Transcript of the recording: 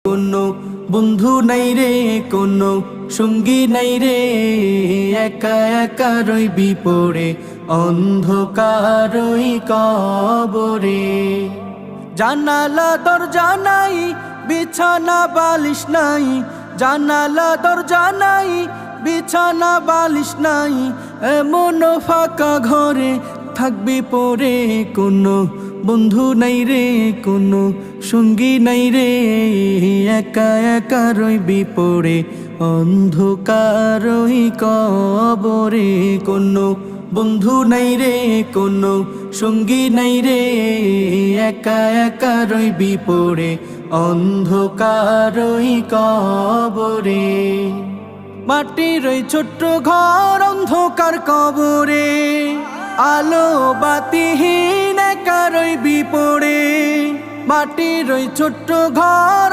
কোনো বন্ধু নাই রে, কোনো সঙ্গী নাই রে, একা একা রইবি পড়ে অন্ধকারই কবরে। জানালা দরজা নাই, বিছানা বালিশ নাই, জানালা দরজা নাই, বিছানা বালিশ নাই, এমন ফাঁকা ঘরে থাকবি পড়ে। কোনো বন্ধু নাই রে, কোনো সঙ্গী নাই রে, একা একা রইবি পড়ে অন্ধকারই কবরে। কোনো বন্ধু নাই রে, কোনো সঙ্গী নাই রে, একা একা রইবি পড়ে অন্ধকারই কবরে। মাটির ওই ছোট্ট ঘর অন্ধকার কবরে, আলো বাতিহীন একা রইবি পড়ে। মাটির ওই ছোট্ট ঘর